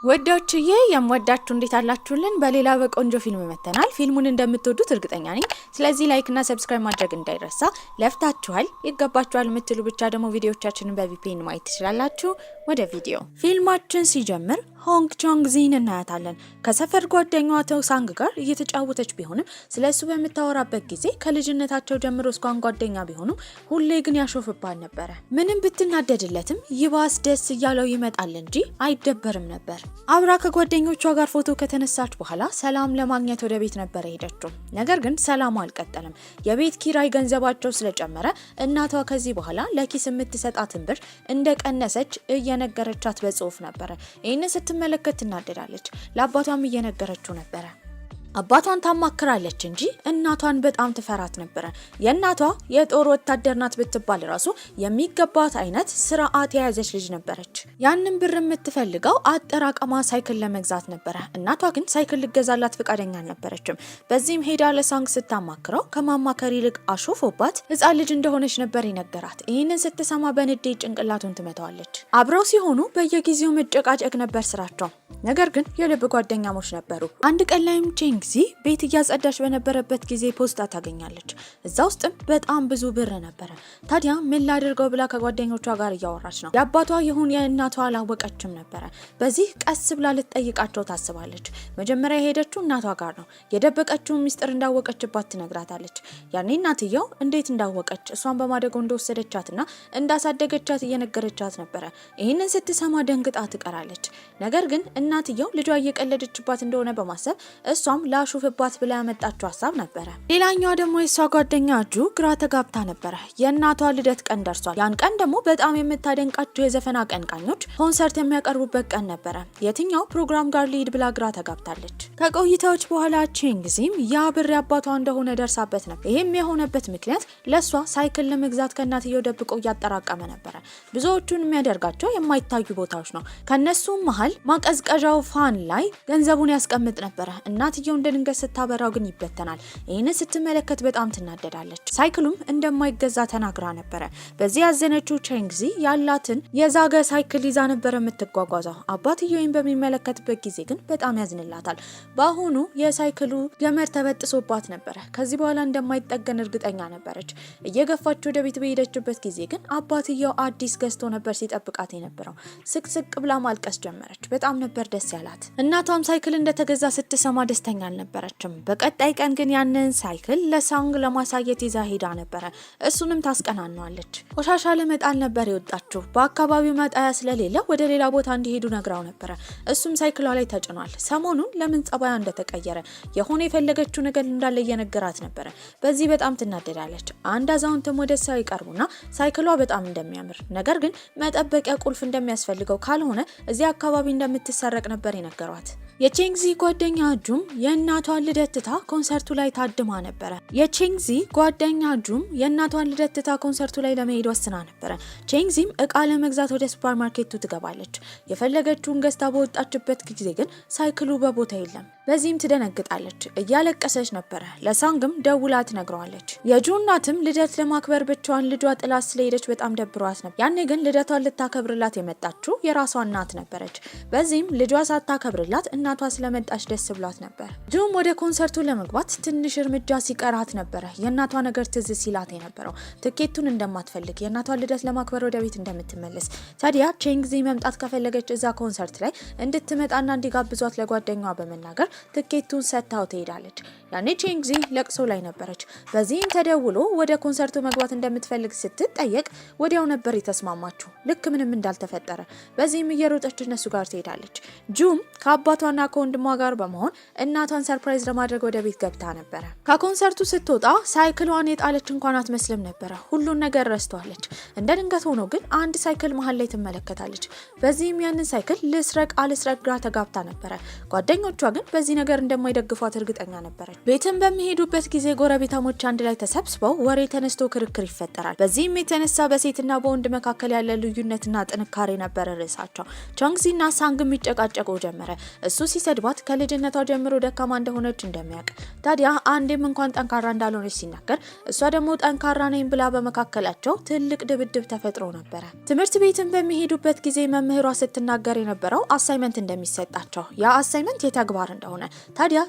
ወዳችዬ የምወዳችሁ እንዴት አላችሁልን? በሌላ በቆንጆ ፊልም መተናል። ፊልሙን እንደምትወዱት እርግጠኛ ነኝ። ስለዚህ ላይክ እና ሰብስክራይብ ማድረግ እንዳይረሳ። ለፍታችኋል ይገባችኋል የምትሉ ብቻ ደግሞ ቪዲዮዎቻችንን በቪፒኤን ማየት ትችላላችሁ። ወደ ቪዲዮ ፊልማችን ሲጀምር ሆንግ ቾንግ ዚን እናያታለን። ከሰፈር ጓደኛዋ ተውሳንግ ጋር እየተጫወተች ቢሆንም ስለሱ በምታወራበት ጊዜ ከልጅነታቸው ጀምሮ እስኳን ጓደኛ ቢሆኑም ሁሌ ግን ያሾፍባል ነበር። ምንም ብትናደድለትም ይባስ ደስ እያለው ይመጣል እንጂ አይደበርም ነበር። አብራ ከጓደኞቿ ጋር ፎቶ ከተነሳች በኋላ ሰላም ለማግኘት ወደ ቤት ነበር ሄደችው። ነገር ግን ሰላሙ አልቀጠለም። የቤት ኪራይ ገንዘባቸው ስለጨመረ እናቷ ከዚህ በኋላ ለኪስ የምትሰጣትን ብር እንደቀነሰች እየነገረቻት በጽሁፍ ነበር። ይህን ስትመለከት ትናደዳለች። ለአባቷም እየነገረችው ነበር። አባቷን ታማክራለች እንጂ እናቷን በጣም ትፈራት ነበር። የእናቷ የጦር ወታደር ናት ብትባል ራሱ የሚገባት አይነት ስርዓት የያዘች ልጅ ነበረች። ያንን ብር የምትፈልገው አጠራቀማ ሳይክል ለመግዛት ነበር። እናቷ ግን ሳይክል ልገዛላት ፈቃደኛ አልነበረችም። በዚህም ሄዳ ለሳንግ ስታማክረው ከማማከር ይልቅ አሾፎባት ህፃን ልጅ እንደሆነች ነበር ይነገራት። ይህንን ስትሰማ በንዴት ጭንቅላቱን ትመታዋለች። አብረው ሲሆኑ በየጊዜው መጨቃጨቅ ነበር ስራቸው። ነገር ግን የልብ ጓደኛሞች ነበሩ። አንድ ቀን ላይም ቼንግ ዚ ቤት እያጸዳች በነበረበት ጊዜ ፖስታ ታገኛለች። እዛ ውስጥም በጣም ብዙ ብር ነበር። ታዲያ ምን ላድርገው ብላ ከጓደኞቿ ጋር እያወራች ነው። የአባቷ ይሁን የእናቷ አላወቀችም ነበር። በዚህ ቀስ ብላ ልትጠይቃቸው ታስባለች። መጀመሪያ የሄደችው እናቷ ጋር ነው። የደበቀችውን ሚስጥር እንዳወቀችባት ትነግራታለች። ያኔ እናትየው እንዴት እንዳወቀች እሷን በማደጎ እንደወሰደቻትና እንዳሳደገቻት እየነገረቻት ነበር። ይህንን ስትሰማ ደንግጣ ትቀራለች። ነገር ግን እናትየው ልጇ እየቀለደችባት እንደሆነ በማሰብ እሷም ላሹፍባት ብላ ያመጣችው ሐሳብ ነበር። ሌላኛዋ ደግሞ የሷ ጓደኛ ጁ ግራ ተጋብታ ነበር። የእናቷ ልደት ቀን ደርሷል። ያን ቀን ደግሞ በጣም የምታደንቃቸው የዘፈን አቀንቃኞች ኮንሰርት የሚያቀርቡበት ቀን ነበር። የትኛው ፕሮግራም ጋር ሊድ ብላ ግራ ተጋብታለች። ከቆይታዎች በኋላ ቼንግዚም ያ ብር አባቷ እንደሆነ ደርሳበት ነበር። ይሄም የሆነበት ምክንያት ለሷ ሳይክል ለመግዛት ከእናትየው ደብቆ እያጠራቀመ ነበር። ብዙዎቹን የሚያደርጋቸው የማይታዩ ቦታዎች ነው። ከነሱም መሃል ማቀዝቀዣው ፋን ላይ ገንዘቡን ያስቀምጥ ነበር። እናትየው እንደድንገት ስታበራው ግን ይበተናል። ይህን ስትመለከት በጣም ትናደዳለች። ሳይክሉም እንደማይገዛ ተናግራ ነበረ። በዚህ ያዘነችው ቼንግዚ ያላትን የዛገ ሳይክል ይዛ ነበር የምትጓጓዘው። አባትየውን በሚመለከትበት ጊዜ ግን በጣም ያዝንላታል። በአሁኑ የሳይክሉ ገመድ ተበጥሶባት ነበረ። ከዚህ በኋላ እንደማይጠገን እርግጠኛ ነበረች። እየገፋች ወደ ቤት በሄደችበት ጊዜ ግን አባትየው አዲስ ገዝቶ ነበር ሲጠብቃት የነበረው። ስቅስቅ ብላ ማልቀስ ጀመረች። በጣም ነበር ደስ ያላት። እናቷም ሳይክል እንደተገዛ ስትሰማ ደስተኛ አልነበረችም። በቀጣይ ቀን ግን ያንን ሳይክል ለሳንግ ለማሳየት ይዛ ሄዳ ነበረ። እሱንም ታስቀናናዋለች። ቆሻሻ ለመጣል ነበር የወጣችው። በአካባቢው መጣያ ስለሌለ ወደ ሌላ ቦታ እንዲሄዱ ነግራው ነበረ። እሱም ሳይክሏ ላይ ተጭኗል። ሰሞኑን ለምን ጸባያ እንደተቀየረ የሆነ የፈለገችው ነገር እንዳለ እየነገራት ነበረ። በዚህ በጣም ትናደዳለች። አንድ አዛውንትም ወደ እሷ ይቀርቡና ሳይክሏ በጣም እንደሚያምር ነገር ግን መጠበቂያ ቁልፍ እንደሚያስፈልገው ካልሆነ እዚህ አካባቢ እንደምትሰረቅ ነበር የነገሯት። የቼንግዚ ጓደኛ ጁም የእናቷን ልደት ትታ ኮንሰርቱ ላይ ታድማ ነበረ። የቼንግዚ ጓደኛ ጁም የእናቷን ልደት ትታ ኮንሰርቱ ላይ ለመሄድ ወስና ነበረ። ቼንግዚም እቃ ለመግዛት ወደ ሱፐርማርኬቱ ትገባለች። የፈለገችውን ገዝታ በወጣችበት ጊዜ ግን ሳይክሉ በቦታ የለም። በዚህም ትደነግጣለች። እያለቀሰች ነበረ። ለሳንግም ደውላ ትነግረዋለች። የጁ እናትም ልደት ለማክበር ብቻዋን ልጇ ጥላት ስለሄደች በጣም ደብሯት ነበር። ያኔ ግን ልደቷን ልታከብርላት የመጣችው የራሷ እናት ነበረች። በዚህም ልጇ ሳታከብርላት እናቷ ስለመጣች ደስ ብሏት ነበር። ጁም ወደ ኮንሰርቱ ለመግባት ትንሽ እርምጃ ሲቀራት ነበረ የእናቷ ነገር ትዝ ሲላት የነበረው። ትኬቱን እንደማትፈልግ የእናቷን ልደት ለማክበር ወደ ቤት እንደምትመለስ። ታዲያ ቼንግዚ መምጣት ከፈለገች እዛ ኮንሰርት ላይ እንድትመጣና እንዲጋብዟት ለጓደኛዋ በመናገር ትኬቱን ሰጥታው ትሄዳለች። ያኔ ቼንግዚ ለቅሶ ላይ ነበረች። በዚህም ተደውሎ ወደ ኮንሰርቱ መግባት እንደምትፈልግ ስትጠየቅ ወዲያው ነበር የተስማማችው ልክ ምንም እንዳልተፈጠረ። በዚህም እየሮጠች እነሱ ጋር ትሄዳለች። ጁም ከአባቷና ከወንድሟ ጋር በመሆን እናቷን ሰርፕራይዝ ለማድረግ ወደ ቤት ገብታ ነበረ። ከኮንሰርቱ ስትወጣ ሳይክሏን የጣለች እንኳን አትመስልም ነበረ። ሁሉን ነገር ረስቷለች። እንደ ድንገት ሆኖ ግን አንድ ሳይክል መሀል ላይ ትመለከታለች። በዚህም ያንን ሳይክል ልስረቅ አልስረቅ ግራ ተጋብታ ነበረ። ጓደኞቿ ግን በዚህ ነገር እንደማይደግፏት እርግጠኛ ነበረች። ቤትም በሚሄዱበት ጊዜ ጎረቤታሞች አንድ ላይ ተሰብስበው ወሬ ተነስቶ ክርክር ይፈጠራል። በዚህም የተነሳ በሴትና በወንድ መካከል ያለ ልዩነትና ጥንካሬ ነበር ርዕሳቸው። ቾንግዚና ሳንግ የሚጨቃጨቁ ጀመረ። እሱ ሲሰድባት ከልጅነቷ ጀምሮ ደካማ እንደሆነች እንደሚያውቅ፣ ታዲያ አንዴም እንኳን ጠንካራ እንዳልሆነች ሲናገር እሷ ደግሞ ጠንካራ ነኝ ብላ በመካከላቸው ትልቅ ድብድብ ተፈጥሮ ነበረ። ትምህርት ቤትን በሚሄዱበት ጊዜ መምህሯ ስትናገር የነበረው አሳይመንት እንደሚሰጣቸው፣ ያ አሳይመንት የተግባር እንደሆነ፣ ታዲያ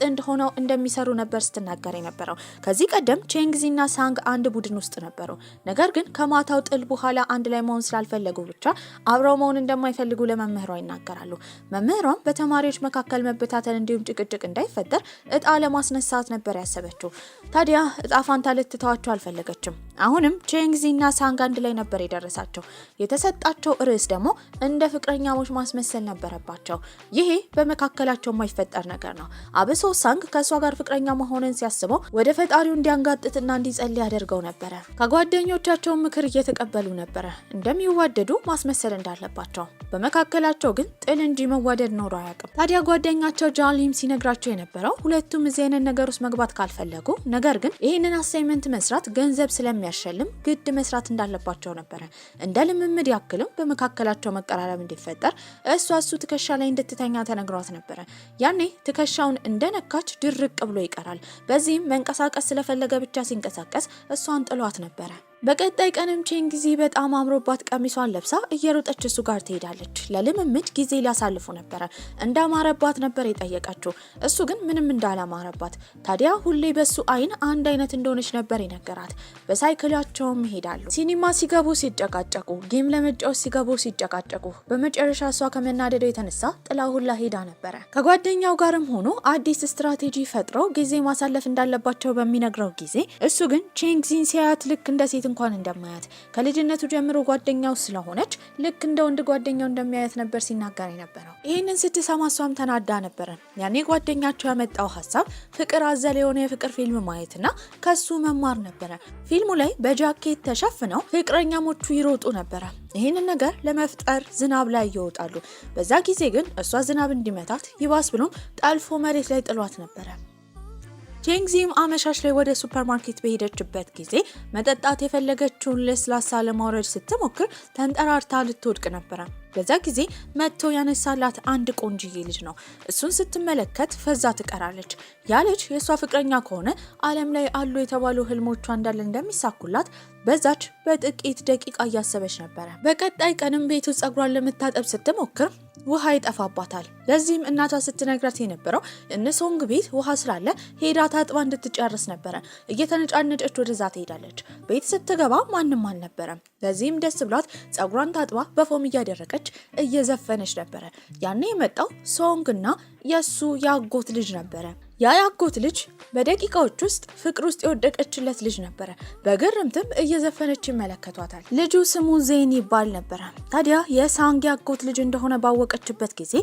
ጥንድ ሆነው እንደሚሰሩ ነበር ስትናገር የነበረው። ከዚህ ቀደም ቼንግዚና ሳንግ አንድ ቡድን ውስጥ ነበሩ። ነገር ግን ከማታው ጥል በኋላ አንድ ላይ መሆን ስላልፈለጉ ብቻ አብረው መሆን እንደማይፈልጉ ለመምህሯ ይናገራሉ። መምህሯም በተማሪዎች መካከል መበታተን እንዲሁም ጭቅጭቅ እንዳይፈጠር እጣ ለማስነሳት ነበር ያሰበችው። ታዲያ እጣ ፋንታ ልትተዋቸው አልፈለገችም። አሁንም ቼንግዚና ሳንግ አንድ ላይ ነበር የደረሳቸው። የተሰጣቸው ርዕስ ደግሞ እንደ ፍቅረኛሞች ማስመሰል ነበረባቸው። ይሄ በመካከላቸው የማይፈጠር ነገር ነው። አብሶ ሳንግ ከእሷ ጋር ፍቅረኛ መሆንን ሲያስበው ወደ ፈጣሪው እንዲያንጋጥጥና እንዲጸልይ ያደርገው ነበረ። ከጓደኞቻቸው ምክር እየተቀበሉ ነበረ እንደሚዋደዱ ማስመሰል እንዳለባቸው። በመካከላቸው ግን ጥል እንጂ መዋደድ ኖሮ አያውቅም። ታዲያ ጓደኛቸው ጃሊም ሲነግራቸው የነበረው ሁለቱም እዚህ አይነት ነገር ውስጥ መግባት ካልፈለጉ፣ ነገር ግን ይህንን አሳይመንት መስራት ገንዘብ ስለሚያሸልም ግድ መስራት እንዳለባቸው ነበረ። እንደ ልምምድ ያክልም በመካከላቸው መቀራረብ እንዲፈጠር እሱ ትከሻ ላይ እንድትተኛ ተነግሯት ነበረ። ያኔ ትከሻውን እንደነካች ድርቅ ብሎ ይቀራል። በዚህም መንቀሳቀስ ስለፈለገ ብቻ ሲንቀሳቀስ እሷን ጥሏት ነበረ። በቀጣይ ቀንም ቼንግዚ በጣም አምሮባት ቀሚሷን ለብሳ እየሮጠች እሱ ጋር ትሄዳለች። ለልምምድ ጊዜ ሊያሳልፉ ነበረ። እንዳማረባት ነበር የጠየቀችው። እሱ ግን ምንም እንዳላማረባት፣ ታዲያ ሁሌ በሱ አይን አንድ አይነት እንደሆነች ነበር የነገራት። በሳይክላቸውም ይሄዳሉ። ሲኒማ ሲገቡ ሲጨቃጨቁ፣ ጌም ለመጫወት ሲገቡ ሲጨቃጨቁ፣ በመጨረሻ እሷ ከመናደዱ የተነሳ ጥላ ሁላ ሄዳ ነበረ። ከጓደኛው ጋርም ሆኖ አዲስ ስትራቴጂ ፈጥረው ጊዜ ማሳለፍ እንዳለባቸው በሚነግረው ጊዜ እሱ ግን ቼንግዚን ሲያያት ልክ እንደ ሴት እንኳን እንደማያት፣ ከልጅነቱ ጀምሮ ጓደኛው ስለሆነች ልክ እንደ ወንድ ጓደኛው እንደሚያያት ነበር ሲናገር የነበረው። ይህንን ስትሰማ እሷም ተናዳ ነበረ። ያኔ ጓደኛቸው ያመጣው ሀሳብ ፍቅር አዘል የሆነ የፍቅር ፊልም ማየትና ከሱ መማር ነበረ። ፊልሙ ላይ በጃኬት ተሸፍነው ፍቅረኛሞቹ ይሮጡ ነበረ። ይህንን ነገር ለመፍጠር ዝናብ ላይ ይወጣሉ። በዛ ጊዜ ግን እሷ ዝናብ እንዲመታት ይባስ ብሎም ጠልፎ መሬት ላይ ጥሏት ነበረ። ቼንግዚም አመሻሽ ላይ ወደ ሱፐርማርኬት በሄደችበት ጊዜ መጠጣት የፈለገችውን ለስላሳ ለማውረድ ስትሞክር ተንጠራርታ ልትወድቅ ነበረ። በዛ ጊዜ መጥቶ ያነሳላት አንድ ቆንጅዬ ልጅ ነው። እሱን ስትመለከት ፈዛ ትቀራለች። ያ ልጅ የእሷ ፍቅረኛ ከሆነ ዓለም ላይ አሉ የተባሉ ህልሞቿ እንዳለ እንደሚሳኩላት በዛች በጥቂት ደቂቃ እያሰበች ነበረ። በቀጣይ ቀንም ቤቱ ጸጉሯን ለመታጠብ ስትሞክር ውሃ ይጠፋባታል። ለዚህም እናቷ ስትነግራት የነበረው እነሶንግ ቤት ውሃ ስላለ ሄዳ ታጥባ እንድትጨርስ ነበረ። እየተነጫነጨች ወደዛ ትሄዳለች። ቤት ስትገባ ማንም አልነበረም። ለዚህም ደስ ብሏት ጸጉሯን ታጥባ በፎም እያደረገች እየዘፈነች ነበረ። ያኔ የመጣው ሶንግና የሱ ያጎት ልጅ ነበረ። ያ ያጎት ልጅ በደቂቃዎች ውስጥ ፍቅር ውስጥ የወደቀችለት ልጅ ነበረ። በግርምትም እየዘፈነች ይመለከቷታል። ልጁ ስሙ ዜን ይባል ነበረ። ታዲያ የሳንግ ያጎት ልጅ እንደሆነ ባወቀችበት ጊዜ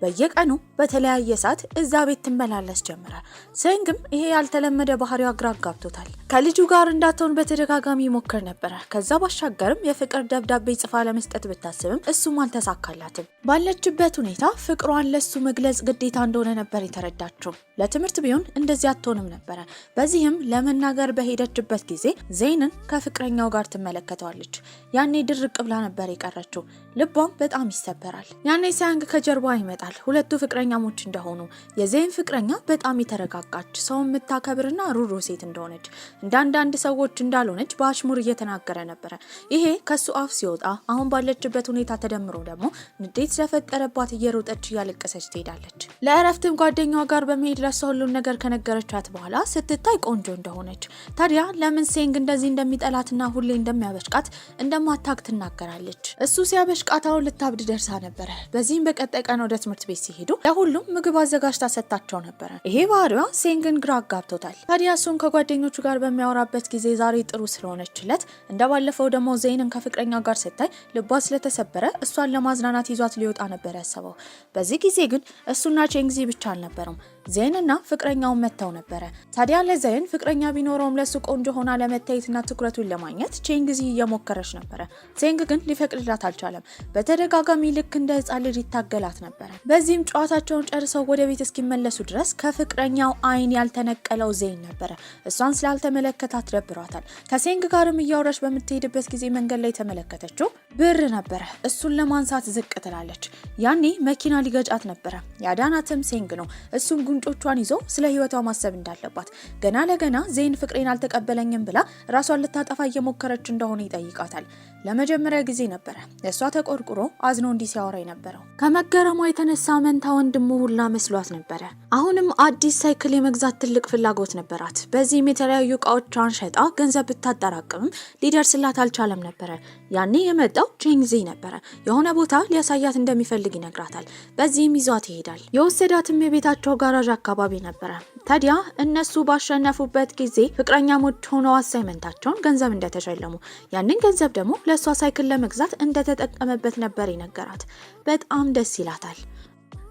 በየቀኑ በተለያየ ሰዓት እዛ ቤት ትመላለስ ጀመረ። ሴንግም ይሄ ያልተለመደ ባህሪዋ ግራ ጋብቶታል። ከልጁ ጋር እንዳትሆን በተደጋጋሚ ሞክር ነበረ። ከዛ ባሻገርም የፍቅር ደብዳቤ ጽፋ ለመስጠት ብታስብም እሱም አልተሳካላትም። ባለችበት ሁኔታ ፍቅሯን ለሱ መግለጽ ግዴታ እንደሆነ ነበር የተረዳችው። ለትምህርት ቢሆን እንደዚህ አትሆንም ነበረ። በዚህም ለመናገር በሄደችበት ጊዜ ዜንን ከፍቅረኛው ጋር ትመለከተዋለች። ያኔ ድርቅ ብላ ነበር የቀረችው። ልቧም በጣም ይሰበራል። ያኔ ሳንግ ከጀርባ ይመጣል። ሁለቱ ፍቅረኛሞች እንደሆኑ፣ የዜን ፍቅረኛ በጣም የተረጋጋች ሰው የምታከብርና ሩሩ ሴት እንደሆነች፣ እንደ አንዳንድ ሰዎች እንዳልሆነች በአሽሙር እየተናገረ ነበረ። ይሄ ከሱ አፍ ሲወጣ አሁን ባለችበት ሁኔታ ተደምሮ ደግሞ ንዴት ስለፈጠረባት እየሮጠች እያለቀሰች ትሄዳለች። ለእረፍትም ጓደኛዋ ጋር በመሄድ ለሷ ሁሉን ነገር ከነገረቻት በኋላ ስትታይ ቆንጆ እንደሆነች፣ ታዲያ ለምን ሴንግ እንደዚህ እንደሚጠላትና ሁሌ እንደሚያበሽቃት እንደማታክ ትናገራለች። እሱ ሲያበሽቃት አሁን ልታብድ ደርሳ ነበረ። በዚህም በቀጣይ ቀን ወደ ትምህርት ቤት ሲሄዱ ለሁሉም ምግብ አዘጋጅታ ሰጣቸው ነበረ። ይሄ ባህሪዋ ሴንግን ግራ አጋብቶታል። ታዲያ እሱም ከጓደኞቹ ጋር በሚያወራበት ጊዜ ዛሬ ጥሩ ስለሆነችለት እንደባለፈው ደግሞ ዜንን ከፍቅረኛ ጋር ስታይ ልቧ ስለተሰበረ እሷን ለማዝናናት ይዟት ሊወጣ ነበር ያሰበው። በዚህ ጊዜ ግን እሱና ቼንግዚ ብቻ አልነበረም። ዜንና ፍቅረኛው መተው ነበር። ታዲያ ለዜን ፍቅረኛ ቢኖረውም ለሱ ቆንጆ ሆና ለመታየትና ትኩረቱን ለማግኘት ቼንግዚ እየሞከረች ነበር። ዜንግ ግን ሊፈቅድላት አልቻለም። በተደጋጋሚ ልክ እንደ ሕፃን ልጅ ይታገላት ነበር። በዚህም ጨዋታቸውን ጨርሰው ወደ ቤት እስኪመለሱ ድረስ ከፍቅረኛው አይን ያልተነቀለው ዜን ነበር። እሷን ስላልተመለከታት ደብሯታል። ከሴንግ ጋርም እያወራች በምትሄድበት ጊዜ መንገድ ላይ ተመለከተችው ብር ነበር። እሱን ለማንሳት ዝቅ ትላለች። ያኔ መኪና ሊገጫት ነበር። ያዳናትም ሴንግ ነው። እሱም ጉንጮቿን ይዞ ስለ ህይወቷ ማሰብ እንዳለባት ገና ለገና ዜን ፍቅሬን አልተቀበለኝም ብላ ራሷን ልታጠፋ እየሞከረች እንደሆነ ይጠይቃታል። ለመጀመሪያ ጊዜ ነበር እሷ ተቆርቁሮ አዝኖ እንዲህ ሲያወራ የነበረው። ከመገረሟ የተነሳ መንታ ወንድሙ ሁላ መስሏት ነበር። አሁንም አዲስ ሳይክል የመግዛት ትልቅ ፍላጎት ነበራት። በዚህም የተለያዩ እቃዎቿን ሸጣ ገንዘብ ብታጠራቅምም ሊደርስላት አልቻለም ነበር። ያኔ የመጣው ቼንግዚ ነበር። የሆነ ቦታ ሊያሳያት እንደሚፈልግ ይነግራታል። በዚህም ይዟት ይሄዳል። የወሰዳትም የቤታቸው ጋራዥ አካባቢ ነበር። ታዲያ እነሱ ባሸነፉበት ጊዜ ፍቅረኛሞች ሆነው አሳይመንታቸውን ገንዘብ እንደተሸለሙ ያንን ገንዘብ ደግሞ ለሷ ሳይክል ለመግዛት እንደተጠቀመበት ነበር ይነገራት። በጣም ደስ ይላታል።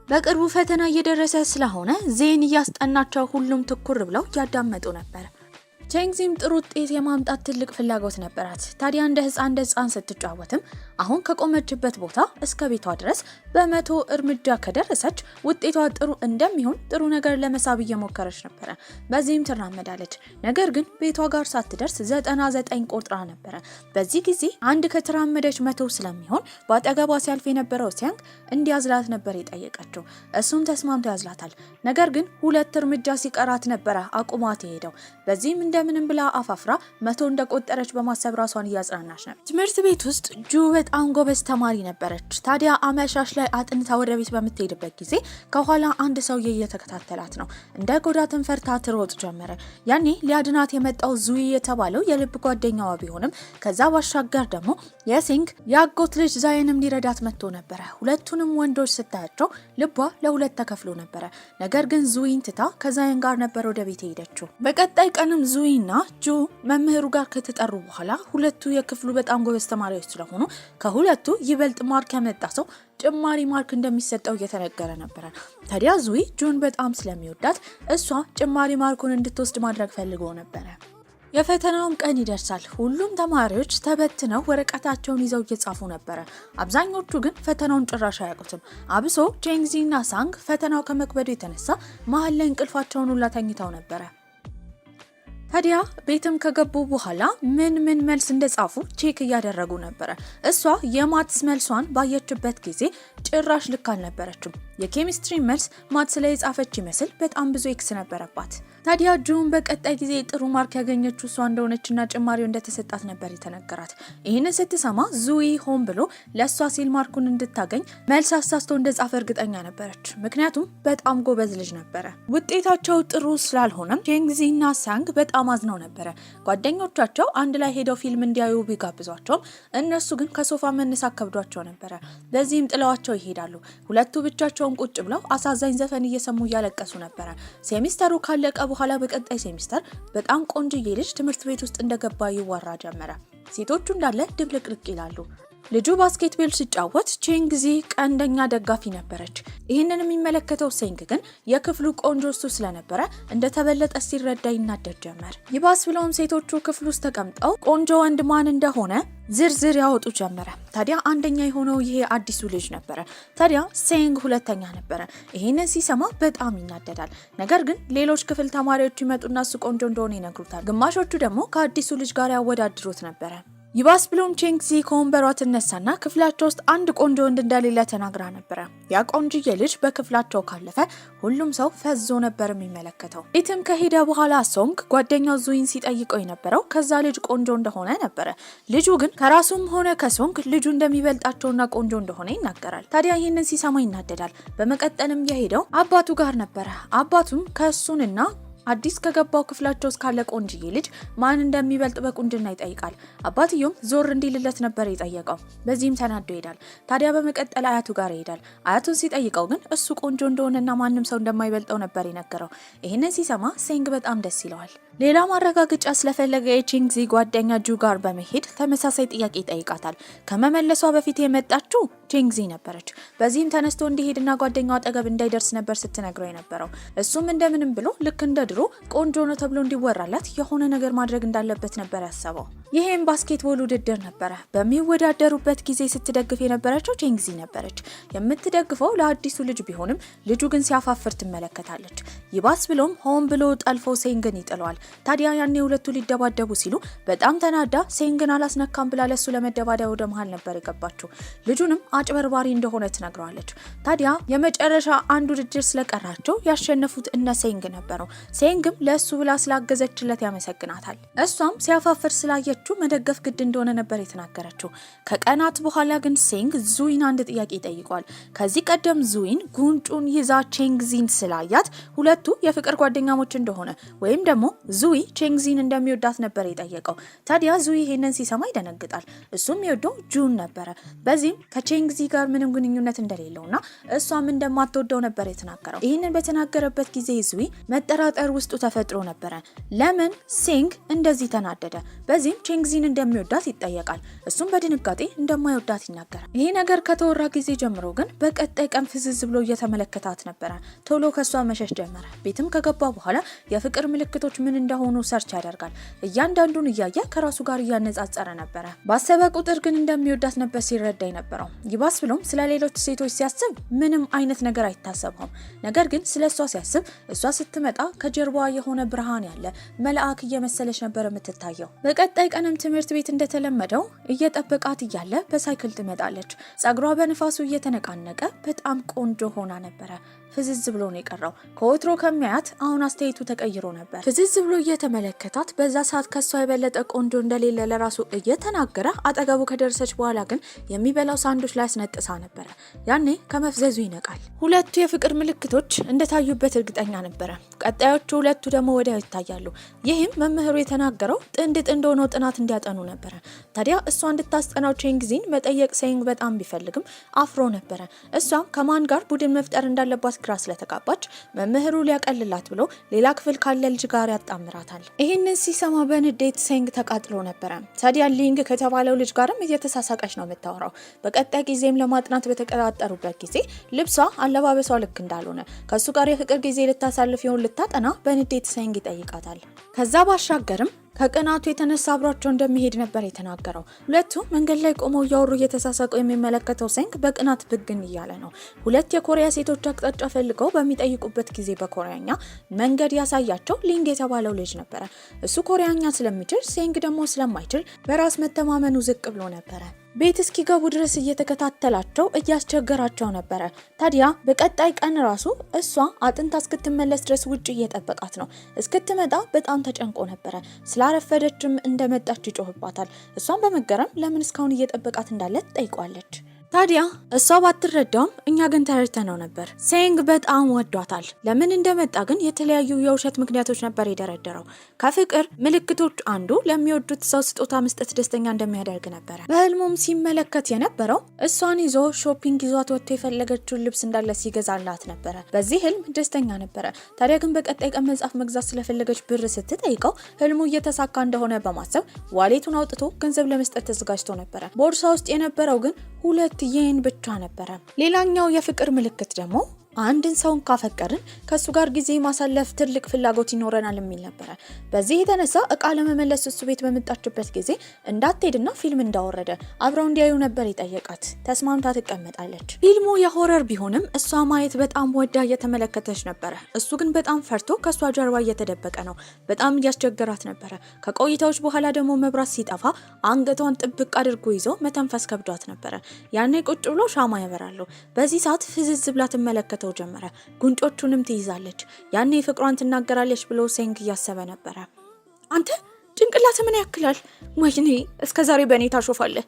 በቅርቡ ፈተና እየደረሰ ስለሆነ ዜን እያስጠናቸው ሁሉም ትኩር ብለው ያዳመጡ ነበር። ቼንግዚም ጥሩ ውጤት የማምጣት ትልቅ ፍላጎት ነበራት። ታዲያ እንደ ህፃን ስትጫወትም አሁን ከቆመችበት ቦታ እስከ ቤቷ ድረስ በ100 እርምጃ ከደረሰች ውጤቷ ጥሩ እንደሚሆን ጥሩ ነገር ለመሳብ እየሞከረች ነበር። በዚህም ትራመዳለች። ነገር ግን ቤቷ ጋር ሳትደርስ 99 ቆጥራ ነበር። በዚህ ጊዜ አንድ ከተራመደች 100 ስለሚሆን በአጠገቧ ሲያልፍ የነበረው ሲያንግ እንዲያዝላት ነበር የጠየቀችው። እሱም ተስማምቶ ያዝላታል። ነገር ግን 2 እርምጃ ሲቀራት ነበር አቁሟት የሄደው። በዚህም እንደምንም ብላ አፋፍራ 100 እንደቆጠረች በማሰብ ራሷን እያጽናናች ነበር። ትምህርት ቤት ውስጥ ጁ በጣም ጎበዝ ተማሪ ነበረች። ታዲያ አመሻሽ ላይ አጥንታ ወደ ቤት በምትሄድበት ጊዜ ከኋላ አንድ ሰውዬ እየተከታተላት ነው። እንደ ጎዳትን ፈርታ ትሮጥ ጀመረ። ያኔ ሊያድናት የመጣው ዙይ የተባለው የልብ ጓደኛዋ ቢሆንም ከዛ ባሻገር ደግሞ የሴንግ ያጎት ልጅ ዛይንም ሊረዳት መጥቶ ነበረ። ሁለቱንም ወንዶች ስታያቸው ልቧ ለሁለት ተከፍሎ ነበረ። ነገር ግን ዙይን ትታ ከዛይን ጋር ነበር ወደ ቤት ሄደችው። በቀጣይ ቀንም ዙይና ጁ መምህሩ ጋር ከተጠሩ በኋላ ሁለቱ የክፍሉ በጣም ጎበዝ ተማሪዎች ስለሆኑ ከሁለቱ ይበልጥ ማርክ ያመጣ ሰው ጭማሪ ማርክ እንደሚሰጠው እየተነገረ ነበር። ታዲያ ዙይ ጁን በጣም ስለሚወዳት እሷ ጭማሪ ማርኩን እንድትወስድ ማድረግ ፈልጎ ነበር። የፈተናውም ቀን ይደርሳል። ሁሉም ተማሪዎች ተበትነው ወረቀታቸውን ይዘው እየጻፉ ነበር። አብዛኞቹ ግን ፈተናውን ጭራሽ አያውቁትም። አብሶ ቼንግዚና ሳንግ ፈተናው ከመክበዱ የተነሳ መሀል ላይ እንቅልፋቸውን ሁላ ተኝተው ነበር። ታዲያ ቤትም ከገቡ በኋላ ምን መልስ እንደጻፉ ቼክ እያደረጉ ነበር። እሷ የማትስ መልሷን ባየችበት ጊዜ ጭራሽ ልክ አልነበረችም። የኬሚስትሪ መልስ ማትስ ላይ የጻፈች ይመስል በጣም ብዙ ኤክስ ነበረባት። ታዲያ ጁን በቀጣይ ጊዜ ጥሩ ማርክ ያገኘችው እሷ እንደሆነችና ጭማሪው እንደተሰጣት ነበር የተነገራት። ይህን ስትሰማ ዙይ ሆን ብሎ ለእሷ ሲል ማርኩን እንድታገኝ መልስ አሳስቶ እንደጻፈ እርግጠኛ ነበረች። ምክንያቱም በጣም ጎበዝ ልጅ ነበረ። ውጤታቸው ጥሩ ስላልሆነም ቼንግዚና ሳንግ በጣም አዝነው ነበረ። ጓደኞቻቸው አንድ ላይ ሄደው ፊልም እንዲያዩ ቢጋብዟቸውም እነሱ ግን ከሶፋ መነሳት ከብዷቸው ነበረ። በዚህም ጥለዋቸው ይሄዳሉ። ሁለቱ ብቻቸውን ቁጭ ብለው አሳዛኝ ዘፈን እየሰሙ እያለቀሱ ነበረ። ሴሚስተሩ ካለቀ በኋላ በቀጣይ ሴሚስተር በጣም ቆንጆዬ ልጅ ትምህርት ቤት ውስጥ እንደገባ ይወራ ጀመረ። ሴቶቹ እንዳለ ድብልቅልቅ ይላሉ። ልጁ ባስኬትቦል ሲጫወት ቼንግዚ ቀንደኛ ደጋፊ ነበረች። ይህንን የሚመለከተው ሴንግ ግን የክፍሉ ቆንጆ እሱ ስለነበረ እንደተበለጠ ሲረዳ ይናደድ ጀመር። ይባስ ብለውም ሴቶቹ ክፍል ውስጥ ተቀምጠው ቆንጆ ወንድ ማን እንደሆነ ዝርዝር ያወጡ ጀመረ። ታዲያ አንደኛ የሆነው ይሄ አዲሱ ልጅ ነበረ። ታዲያ ሴንግ ሁለተኛ ነበረ። ይሄንን ሲሰማ በጣም ይናደዳል። ነገር ግን ሌሎች ክፍል ተማሪዎች ይመጡና እሱ ቆንጆ እንደሆነ ይነግሩታል። ግማሾቹ ደግሞ ከአዲሱ ልጅ ጋር ያወዳድሩት ነበረ። ይባስ ብሎም ቼንግዚ ከወንበሯ ትነሳና ክፍላቸው ውስጥ አንድ ቆንጆ ወንድ እንደሌለ ተናግራ ነበረ። ያ ቆንጆዬ ልጅ በክፍላቸው ካለፈ ሁሉም ሰው ፈዞ ነበር የሚመለከተው። ቤትም ከሄደ በኋላ ሶንግ ጓደኛው ዙይን ሲጠይቀው የነበረው ከዛ ልጅ ቆንጆ እንደሆነ ነበረ። ልጁ ግን ከራሱም ሆነ ከሶንግ ልጁ እንደሚበልጣቸውና ቆንጆ እንደሆነ ይናገራል። ታዲያ ይህንን ሲሰማ ይናደዳል። በመቀጠልም የሄደው አባቱ ጋር ነበረ። አባቱም ከሱንና አዲስ ከገባው ክፍላቸው እስካለ ቆንጅዬ ልጅ ማን እንደሚበልጥ በቁንጅና ይጠይቃል። አባትየውም ዞር እንዲልለት ነበር የጠየቀው። በዚህም ተናዶ ይሄዳል። ታዲያ በመቀጠል አያቱ ጋር ይሄዳል። አያቱን ሲጠይቀው ግን እሱ ቆንጆ እንደሆነና ማንም ሰው እንደማይበልጠው ነበር የነገረው። ይህንን ሲሰማ ሴንግ በጣም ደስ ይለዋል። ሌላ ማረጋገጫ ስለፈለገ የቼንግዚ ጓደኛ ጁ ጋር በመሄድ ተመሳሳይ ጥያቄ ይጠይቃታል። ከመመለሷ በፊት የመጣችው ቼንግዚ ነበረች። በዚህም ተነስቶ እንዲሄድና ጓደኛው አጠገብ እንዳይደርስ ነበር ስትነግረው የነበረው። እሱም እንደምንም ብሎ ልክ እንደ ድሮ ቆንጆ ነው ተብሎ እንዲወራላት የሆነ ነገር ማድረግ እንዳለበት ነበር ያሰበው። ይሄም ባስኬትቦል ውድድር ነበረ። በሚወዳደሩበት ጊዜ ስትደግፍ የነበረችው ቼንግዚ ነበረች። የምትደግፈው ለአዲሱ ልጅ ቢሆንም ልጁ ግን ሲያፋፍር ትመለከታለች። ይባስ ብሎም ሆን ብሎ ጠልፎ ሴንግን ይጥለዋል። ታዲያ ያኔ ሁለቱ ሊደባደቡ ሲሉ በጣም ተናዳ ሴንግን አላስነካም ብላ ለሱ ለመደባደብ ወደ መሃል ነበር የገባችው። ልጁንም አጭበርባሪ እንደሆነ ትነግረዋለች። ታዲያ የመጨረሻ አንድ ውድድር ስለቀራቸው ያሸነፉት እነ ሴንግ ነበረው። ሴንግም ለሱ ብላ ስላገዘችለት ያመሰግናታል። እሷም ሲያፋፍር ስላየችው መደገፍ ግድ እንደሆነ ነበር የተናገረችው። ከቀናት በኋላ ግን ሴንግ ዙይን አንድ ጥያቄ ጠይቋል። ከዚህ ቀደም ዙይን ጉንጩን ይዛ ቼንግዚን ስላያት ሁለቱ የፍቅር ጓደኛሞች እንደሆነ ወይም ደግሞ ዙይ ቼንግዚን እንደሚወዳት ነበር የጠየቀው። ታዲያ ዙይ ይሄንን ሲሰማ ይደነግጣል። እሱም የሚወደው ጁን ነበረ። በዚህም ከቼንግዚ ጋር ምንም ግንኙነት እንደሌለውና እሷም እንደማትወደው ነበር የተናገረው። ይህንን በተናገረበት ጊዜ ዙይ መጠራጠር ውስጡ ተፈጥሮ ነበረ። ለምን ሴንግ እንደዚህ ተናደደ? በዚህም ቼንግዚን እንደሚወዳት ይጠየቃል። እሱም በድንጋጤ እንደማይወዳት ይናገራል። ይሄ ነገር ከተወራ ጊዜ ጀምሮ ግን በቀጣይ ቀን ፍዝዝ ብሎ እየተመለከታት ነበረ። ቶሎ ከሷ መሸሽ ጀመረ። ቤትም ከገባ በኋላ የፍቅር ምልክቶች ምን እንደሆኑ ሰርች ያደርጋል። እያንዳንዱን እያየ ከራሱ ጋር እያነጻጸረ ነበረ። ባሰበ ቁጥር ግን እንደሚወዳት ነበር ሲረዳ የነበረው። ይባስ ብሎም ስለ ሌሎች ሴቶች ሲያስብ ምንም አይነት ነገር አይታሰበውም። ነገር ግን ስለ እሷ ሲያስብ እሷ ስትመጣ ከጀርባዋ የሆነ ብርሃን ያለ መልአክ እየመሰለች ነበር የምትታየው። በቀጣይ ቀንም ትምህርት ቤት እንደተለመደው እየጠበቃት እያለ በሳይክል ትመጣለች። ጸጉሯ በንፋሱ እየተነቃነቀ በጣም ቆንጆ ሆና ነበረ። ፍዝዝ ብሎ ነው የቀረው። ከወትሮ ከሚያያት አሁን አስተያየቱ ተቀይሮ ነበር። ፍዝዝ ብሎ እየተመለከታት በዛ ሰዓት ከሷ የበለጠ ቆንጆ እንደሌለ ለራሱ እየተናገረ አጠገቡ ከደረሰች በኋላ ግን የሚበላው ሳንዶች ላይ አስነጥሳ ነበረ። ያኔ ከመፍዘዙ ይነቃል። ሁለቱ የፍቅር ምልክቶች እንደታዩበት እርግጠኛ ነበረ። ቀጣዮቹ ሁለቱ ደግሞ ወዲያው ይታያሉ። ይህም መምህሩ የተናገረው ጥንድ ሆነው ጥናት እንዲያጠኑ ነበረ። ታዲያ እሷ እንድታስጠናው ቼንግዚን መጠየቅ ሴንግ በጣም ቢፈልግም አፍሮ ነበረ። እሷም ከማን ጋር ቡድን መፍጠር እንዳለባት ግራ ስለተጋባች መምህሩ ሊያቀልላት ብሎ ሌላ ክፍል ካለ ልጅ ጋር ያጣምራታል። ይህንን ሲሰማ በንዴት ሴንግ ተቃጥሎ ነበረ። ታዲያ ሊንግ ከተባለው ልጅ ጋርም እየተሳሳቀች ነው የምታወራው። በቀጣይ ጊዜም ለማጥናት በተቀጣጠሩበት ጊዜ ልብሷ፣ አለባበሷ ልክ እንዳልሆነ ከሱ ጋር የፍቅር ጊዜ ልታሳልፍ ይሆን ልታጠና በንዴት ሴንግ ይጠይቃታል። ከዛ ባሻገርም ከቅናቱ የተነሳ አብሯቸው እንደሚሄድ ነበር የተናገረው። ሁለቱ መንገድ ላይ ቆመው እያወሩ እየተሳሳቁ የሚመለከተው ሴንግ በቅናት ብግን እያለ ነው። ሁለት የኮሪያ ሴቶች አቅጣጫ ፈልገው በሚጠይቁበት ጊዜ በኮሪያኛ መንገድ ያሳያቸው ሊንግ የተባለው ልጅ ነበረ። እሱ ኮሪያኛ ስለሚችል፣ ሴንግ ደግሞ ስለማይችል በራስ መተማመኑ ዝቅ ብሎ ነበረ። ቤት እስኪገቡ ድረስ እየተከታተላቸው እያስቸገራቸው ነበረ። ታዲያ በቀጣይ ቀን ራሱ እሷ አጥንታ እስክትመለስ ድረስ ውጭ እየጠበቃት ነው። እስክትመጣ በጣም ተጨንቆ ነበረ። ስላረፈደችም እንደመጣች ይጮህባታል። እሷን በመገረም ለምን እስካሁን እየጠበቃት እንዳለ ትጠይቋለች። ታዲያ እሷ ባትረዳውም እኛ ግን ተረድተነው ነበር። ሴንግ በጣም ወዷታል። ለምን እንደመጣ ግን የተለያዩ የውሸት ምክንያቶች ነበር የደረደረው። ከፍቅር ምልክቶች አንዱ ለሚወዱት ሰው ስጦታ መስጠት ደስተኛ እንደሚያደርግ ነበረ። በህልሙም ሲመለከት የነበረው እሷን ይዞ ሾፒንግ ይዟት ወጥቶ የፈለገችውን ልብስ እንዳለ ሲገዛላት ነበረ። በዚህ ህልም ደስተኛ ነበረ። ታዲያ ግን በቀጣይ ቀን መጽሐፍ መግዛት ስለፈለገች ብር ስትጠይቀው ህልሙ እየተሳካ እንደሆነ በማሰብ ዋሌቱን አውጥቶ ገንዘብ ለመስጠት ተዘጋጅቶ ነበረ። ቦርሳ ውስጥ የነበረው ግን 2 የን ብቻ ነበረ። ሌላኛው የፍቅር ምልክት ደግሞ አንድን ሰውን ካፈቀርን ከሱ ጋር ጊዜ ማሳለፍ ትልቅ ፍላጎት ይኖረናል የሚል ነበረ። በዚህ የተነሳ እቃ ለመመለስ እሱ ቤት በመጣችበት ጊዜ እንዳትሄድና ፊልም እንዳወረደ አብረው እንዲያዩ ነበር የጠየቃት። ተስማምታ ትቀመጣለች። ፊልሙ የሆረር ቢሆንም እሷ ማየት በጣም ወዳ እየተመለከተች ነበረ። እሱ ግን በጣም ፈርቶ ከሷ ጀርባ እየተደበቀ ነው። በጣም እያስቸገራት ነበረ። ከቆይታዎች በኋላ ደግሞ መብራት ሲጠፋ አንገቷን ጥብቅ አድርጎ ይዞ መተንፈስ ከብዷት ነበረ። ያኔ ቁጭ ብሎ ሻማ ያበራሉ። በዚህ ሰዓት ፍዝዝ ብላ ትመለከተ ጀመረ። ጉንጮቹንም ትይዛለች። ያኔ ፍቅሯን ትናገራለች ብሎ ሴንግ እያሰበ ነበረ። አንተ ጭንቅላት ምን ያክላል? ወይኔ እስከዛሬ በእኔ ታሾፋለህ።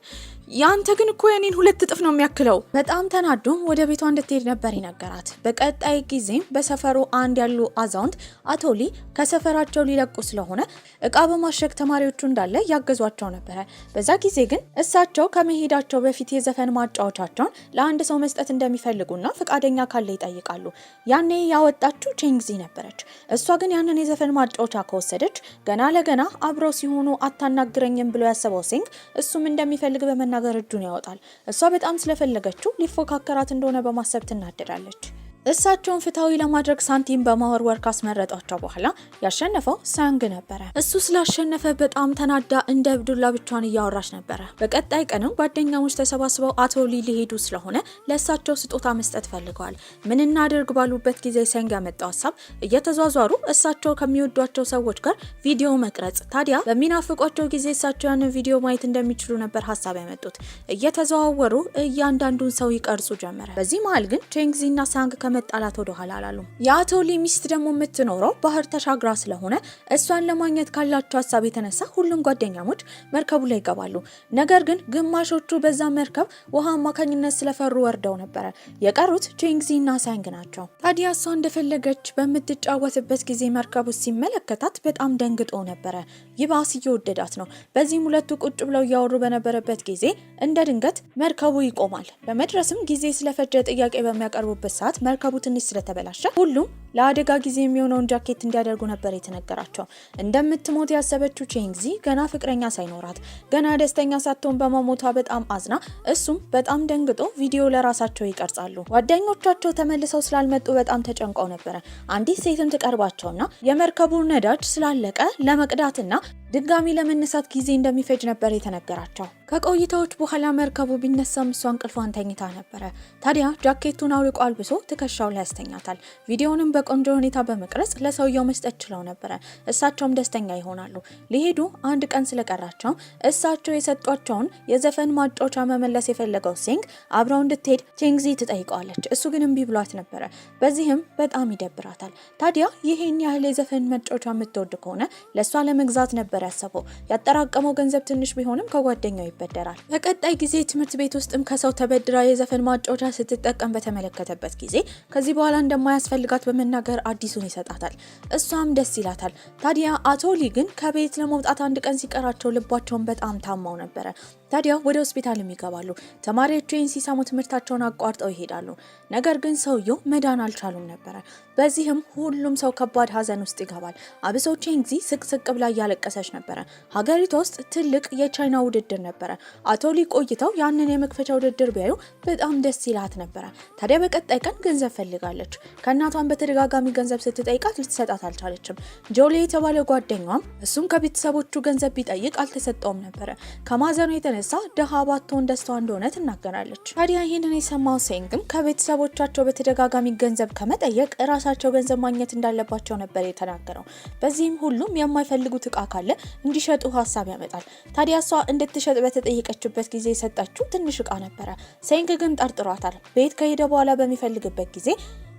ያንተ ግን እኮ የኔን 2 እጥፍ ነው የሚያክለው። በጣም ተናዶም ወደ ቤቷ እንድትሄድ ነበር ይነገራት። በቀጣይ ጊዜም በሰፈሩ አንድ ያሉ አዛውንት አቶ ሊ ከሰፈራቸው ሊለቁ ስለሆነ እቃ በማሸግ ተማሪዎቹ እንዳለ ያገዟቸው ነበረ። በዛ ጊዜ ግን እሳቸው ከመሄዳቸው በፊት የዘፈን ማጫወቻቸውን ለአንድ ሰው መስጠት እንደሚፈልጉና ፈቃደኛ ካለ ይጠይቃሉ። ያኔ ያወጣችው ቼንግዚ ነበረች። እሷ ግን ያንን የዘፈን ማጫወቻ ከወሰደች ገና ለገና አብረው ሲሆኑ አታናግረኝም ብሎ ያሰበው ሴንግ እሱም እንደሚፈልግ በመናገር እጁን ያወጣል። እሷ በጣም ስለፈለገችው ሊፎካከራት እንደሆነ በማሰብ ትናደዳለች። እሳቸውን ፍትሃዊ ለማድረግ ሳንቲም በማወርወር ካስመረጧቸው በኋላ ያሸነፈው ሳንግ ነበረ። እሱ ስላሸነፈ በጣም ተናዳ እንደ እብዱላ ብቻዋን እያወራች ነበረ። በቀጣይ ቀንም ጓደኛሞች ተሰባስበው አቶ ሊ ሊሄዱ ስለሆነ ለእሳቸው ስጦታ መስጠት ፈልገዋል። ምን እናደርግ ባሉበት ጊዜ ሳንግ ያመጣው ሀሳብ እየተዟዟሩ እሳቸው ከሚወዷቸው ሰዎች ጋር ቪዲዮ መቅረጽ። ታዲያ በሚናፍቋቸው ጊዜ እሳቸው ያንን ቪዲዮ ማየት እንደሚችሉ ነበር ሀሳብ ያመጡት። እየተዘዋወሩ እያንዳንዱን ሰው ይቀርጹ ጀመረ። በዚህ መሀል ግን ቼንግዚና ሳንግ መጣላት ወደ ኋላ አላሉ። የአቶ ሊ ሚስት ደግሞ የምትኖረው ባህር ተሻግራ ስለሆነ እሷን ለማግኘት ካላቸው ሀሳብ የተነሳ ሁሉም ጓደኛሞች መርከቡ ላይ ይገባሉ። ነገር ግን ግማሾቹ በዛ መርከብ ውሃ አማካኝነት ስለፈሩ ወርደው ነበረ። የቀሩት ቼንግዚና ሳንግ ናቸው። ታዲያ እሷ እንደፈለገች በምትጫወትበት ጊዜ መርከቡ ሲመለከታት በጣም ደንግጦ ነበረ። ይባስ እየወደዳት ነው። በዚህም ሁለቱ ቁጭ ብለው እያወሩ በነበረበት ጊዜ እንደ ድንገት መርከቡ ይቆማል። በመድረስም ጊዜ ስለፈጀ ጥያቄ በሚያቀርቡበት ሰዓት መርከቡ ትንሽ ስለተበላሸ ሁሉም ለአደጋ ጊዜ የሚሆነውን ጃኬት እንዲያደርጉ ነበር የተነገራቸው። እንደምትሞት ያሰበችው ቼንግዚ ገና ፍቅረኛ ሳይኖራት ገና ደስተኛ ሳትሆን በመሞቷ በጣም አዝና እሱም በጣም ደንግጦ ቪዲዮ ለራሳቸው ይቀርጻሉ። ጓደኞቻቸው ተመልሰው ስላልመጡ በጣም ተጨንቀው ነበረ። አንዲት ሴትም ትቀርባቸውና የመርከቡ ነዳጅ ስላለቀ ለመቅዳትና ድጋሚ ለመነሳት ጊዜ እንደሚፈጅ ነበር የተነገራቸው። ከቆይታዎች በኋላ መርከቡ ቢነሳም እሷ እንቅልፏን ተኝታ ነበረ። ታዲያ ጃኬቱን አውልቆ አልብሶ ትከሻው ላይ ያስተኛታል። ቪዲዮንም በቆንጆ ሁኔታ በመቅረጽ ለሰውየው መስጠት ችለው ነበረ። እሳቸውም ደስተኛ ይሆናሉ። ሊሄዱ አንድ ቀን ስለቀራቸው እሳቸው የሰጧቸውን የዘፈን ማጫወቻ መመለስ የፈለገው ሴንግ አብረው እንድትሄድ ቼንግዚ ትጠይቀዋለች። እሱ ግን እምቢ ብሏት ነበረ። በዚህም በጣም ይደብራታል። ታዲያ ይሄን ያህል የዘፈን ማጫወቻ የምትወድ ከሆነ ለእሷ ለመግዛት ነበር ያሰበው። ያጠራቀመው ገንዘብ ትንሽ ቢሆንም ከጓደኛው ይበደራል። በቀጣይ ጊዜ ትምህርት ቤት ውስጥም ከሰው ተበድራ የዘፈን ማጫወቻ ስትጠቀም በተመለከተበት ጊዜ ከዚህ በኋላ እንደማያስፈልጋት በመናገር አዲሱን ይሰጣታል። እሷም ደስ ይላታል። ታዲያ አቶ ሊ ግን ከቤት ለመውጣት አንድ ቀን ሲቀራቸው ልባቸውን በጣም ታማው ነበረ። ታዲያ ወደ ሆስፒታልም ይገባሉ። ተማሪዎቹ ሲሰሙ ትምህርታቸውን አቋርጠው ይሄዳሉ። ነገር ግን ሰውየው መዳን አልቻሉም ነበረ። በዚህም ሁሉም ሰው ከባድ ሀዘን ውስጥ ይገባል። አብሶ ቼንግዚ ስቅስቅ ብላ እያለቀሰች ነበረ። ሀገሪቷ ውስጥ ትልቅ የቻይና ውድድር ነበረ። አቶ ሊ ቆይተው ያንን የመክፈቻ ውድድር ቢያዩ በጣም ደስ ይላት ነበረ። ታዲያ በቀጣይ ቀን ገንዘብ ፈልጋለች። ከእናቷን በተደጋጋሚ ገንዘብ ስትጠይቃት ልትሰጣት አልቻለችም። ጆሊ የተባለ ጓደኛም እሱም ከቤተሰቦቹ ገንዘብ ቢጠይቅ አልተሰጠውም ነበረ። ከማዘኑ የተነሳ ደሃ ባትሆን ደስታዋ እንደሆነ ትናገራለች። ታዲያ ይህንን የሰማው ሴንግም ከቤተሰቦቻቸው በተደጋጋሚ ገንዘብ ከመጠየቅ ራሳቸው ገንዘብ ማግኘት እንዳለባቸው ነበር የተናገረው። በዚህም ሁሉም የማይፈልጉት እቃ ካለ እንዲሸጡ ሀሳብ ያመጣል። ታዲያ እሷ እንድትሸጥ በተጠየቀችበት ጊዜ የሰጣችው ትንሽ እቃ ነበረ። ሴንግ ግን ጠርጥሯታል። ቤት ከሄደ በኋላ በሚፈልግበት ጊዜ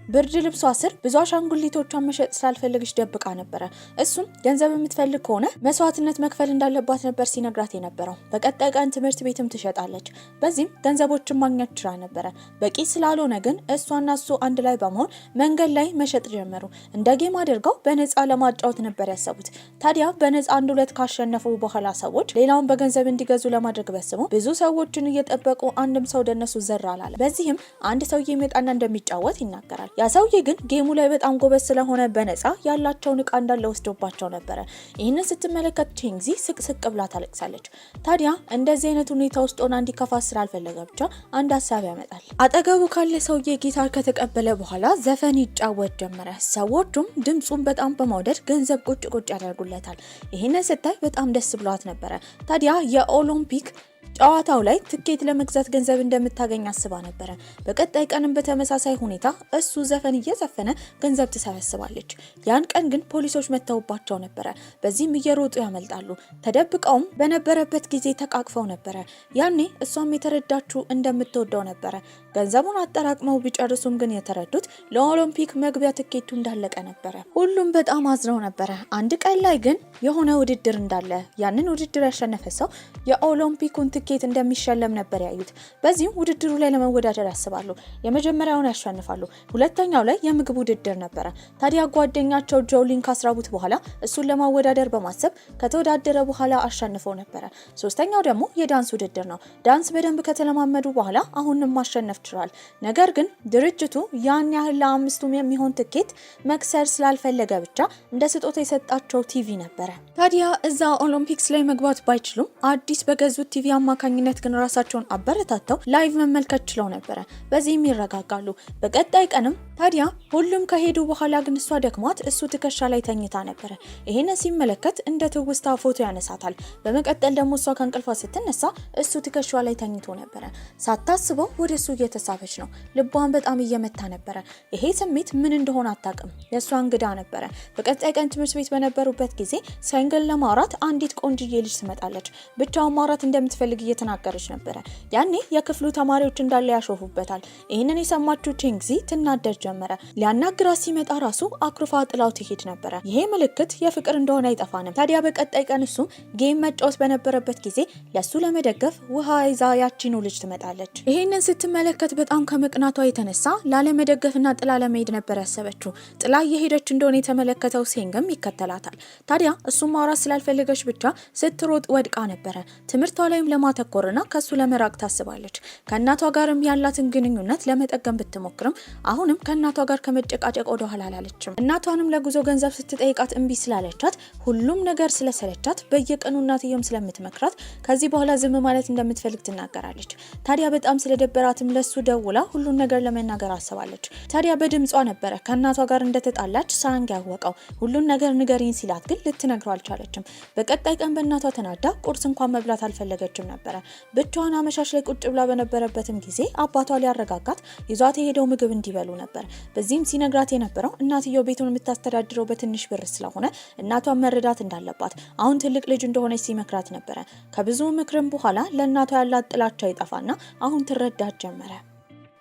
ብርድ ልብሷ ስር ብዙ አሻንጉሊቶቿን መሸጥ ስላልፈለገች ደብቃ ነበረ። እሱም ገንዘብ የምትፈልግ ከሆነ መስዋዕትነት መክፈል እንዳለባት ነበር ሲነግራት የነበረው። በቀጣይ ቀን ትምህርት ቤትም ትሸጣለች። በዚህም ገንዘቦችን ማግኘት ችላ ነበረ። በቂ ስላልሆነ ግን እሷና እሱ አንድ ላይ በመሆን መንገድ ላይ መሸጥ ጀመሩ። እንደ ጌም አድርገው በነፃ ለማጫወት ነበር ያሰቡት። ታዲያ በነፃ አንድ ሁለት ካሸነፉ በኋላ ሰዎች ሌላውን በገንዘብ እንዲገዙ ለማድረግ በስሙ ብዙ ሰዎችን እየጠበቁ አንድም ሰው ደነሱ ዘር አላለ። በዚህም አንድ ሰውዬ ይመጣና እንደሚጫወት ይናገራል። ያ ሰውዬ ግን ጌሙ ላይ በጣም ጎበዝ ስለሆነ በነፃ ያላቸውን እቃ እንዳለ ወስዶባቸው ነበረ። ይህንን ስትመለከት ቼንግዚ ስቅስቅ ብላ ታለቅሳለች። ታዲያ እንደዚህ አይነት ሁኔታ ውስጥ ሆና እንዲከፋት ስላልፈለገ ብቻ አንድ ሀሳብ ያመጣል። አጠገቡ ካለ ሰውዬ ጊታር ከተቀበለ በኋላ ዘፈን ይጫወት ጀመረ። ሰዎቹም ድምፁን በጣም በመውደድ ገንዘብ ቁጭ ያደርጉለታል። ይህንን ስታይ በጣም ደስ ብሏት ነበረ። ታዲያ የኦሎምፒክ ጨዋታው ላይ ትኬት ለመግዛት ገንዘብ እንደምታገኝ አስባ ነበረ። በቀጣይ ቀንም በተመሳሳይ ሁኔታ እሱ ዘፈን እየዘፈነ ገንዘብ ትሰበስባለች። ያን ቀን ግን ፖሊሶች መተውባቸው ነበረ። በዚህም እየሮጡ ያመልጣሉ። ተደብቀውም በነበረበት ጊዜ ተቃቅፈው ነበረ። ያኔ እሷም የተረዳችው እንደምትወደው ነበረ። ገንዘቡን አጠራቅመው ቢጨርሱም ግን የተረዱት ለኦሎምፒክ መግቢያ ትኬቱ እንዳለቀ ነበረ። ሁሉም በጣም አዝነው ነበረ። አንድ ቀን ላይ ግን የሆነ ውድድር እንዳለ ያንን ውድድር ያሸነፈ ሰው የኦሎምፒኩን ትኬት እንደሚሸለም ነበር ያዩት። በዚህም ውድድሩ ላይ ለመወዳደር ያስባሉ። የመጀመሪያውን ያሸንፋሉ። ሁለተኛው ላይ የምግብ ውድድር ነበረ። ታዲያ ጓደኛቸው ጆሊን ካስራቡት በኋላ እሱን ለማወዳደር በማሰብ ከተወዳደረ በኋላ አሸንፈው ነበረ። ሶስተኛው ደግሞ የዳንስ ውድድር ነው። ዳንስ በደንብ ከተለማመዱ በኋላ አሁንም ማሸነፍ ችሏል። ነገር ግን ድርጅቱ ያን ያህል ለአምስቱም የሚሆን ትኬት መክሰር ስላልፈለገ ብቻ እንደ ስጦታ የሰጣቸው ቲቪ ነበረ። ታዲያ እዛ ኦሎምፒክስ ላይ መግባት ባይችሉም አዲስ በገዙት ቲቪ አማካኝነት ግን ራሳቸውን አበረታተው ላይቭ መመልከት ችለው ነበረ። በዚህም ይረጋጋሉ። በቀጣይ ቀንም ታዲያ ሁሉም ከሄዱ በኋላ ግን እሷ ደክሟት እሱ ትከሻ ላይ ተኝታ ነበረ። ይሄን ሲመለከት እንደ ትውስታ ፎቶ ያነሳታል። በመቀጠል ደግሞ እሷ ከእንቅልፏ ስትነሳ እሱ ትከሻ ላይ ተኝቶ ነበረ። ሳታስበው ወደ እሱ እየተሳበች ነው። ልቧን በጣም እየመታ ነበረ። ይሄ ስሜት ምን እንደሆነ አታውቅም። የእሷ እንግዳ ነበረ። በቀጣይ ቀን ትምህርት ቤት በነበሩበት ጊዜ ሳይንግል ለማውራት አንዲት ቆንጅዬ ልጅ ትመጣለች። ብቻውን ማውራት እንደምትፈልግ እየተናገረች ነበረ። ያኔ የክፍሉ ተማሪዎች እንዳለ ያሾፉበታል። ይህንን የሰማችው ቼንግዚ ትናደድ ጀመረ። ሊያናግራት ሲመጣ ራሱ አክሩፋ ጥላው ትሄድ ነበረ። ይሄ ምልክት የፍቅር እንደሆነ አይጠፋንም። ታዲያ በቀጣይ ቀን እሱ ጌም መጫወት በነበረበት ጊዜ ለሱ ለመደገፍ ውሃ ይዛ ያቺኑ ልጅ ትመጣለች። ይሄንን ስትመለከት በጣም ከመቅናቷ የተነሳ ላለመደገፍና ጥላ ለመሄድ ነበር ያሰበችው። ጥላ እየሄደች እንደሆነ የተመለከተው ሴንግም ይከተላታል። ታዲያ እሱም ማውራት ስላልፈለገች ብቻ ስትሮጥ ወድቃ ነበረ። ትምህርቷ ላይም ለማተኮርና ከሱ ለመራቅ ታስባለች። ከእናቷ ጋርም ያላትን ግንኙነት ለመጠገም ብትሞክርም አሁንም ከእናቷ ጋር ከመጨቃጨቅ ወደ ኋላ አላለችም። እናቷንም ለጉዞ ገንዘብ ስትጠይቃት እምቢ ስላለቻት ሁሉም ነገር ስለሰለቻት በየቀኑ እናትየውም ስለምትመክራት ከዚህ በኋላ ዝም ማለት እንደምትፈልግ ትናገራለች። ታዲያ በጣም ስለደበራትም ለሱ ደውላ ሁሉን ነገር ለመናገር አስባለች። ታዲያ በድምጿ ነበረ ከእናቷ ጋር እንደተጣላች ሳንግ ያወቀው። ሁሉን ነገር ንገሪኝ ሲላት ግን ልትነግረው አልቻለችም። በቀጣይ ቀን በእናቷ ተናዳ ቁርስ እንኳን መብላት አልፈለገችም ነበረ። ብቻዋን አመሻሽ ላይ ቁጭ ብላ በነበረበትም ጊዜ አባቷ ሊያረጋጋት ይዟት የሄደው ምግብ እንዲበሉ ነበር። በዚህም ሲነግራት የነበረው እናትየው ቤቱን የምታስተዳድረው በትንሽ ብር ስለሆነ እናቷን መረዳት እንዳለባት አሁን ትልቅ ልጅ እንደሆነች ሲመክራት ነበረ። ከብዙ ምክርም በኋላ ለእናቷ ያላት ጥላቻ ይጠፋና አሁን ትረዳት ጀመረ።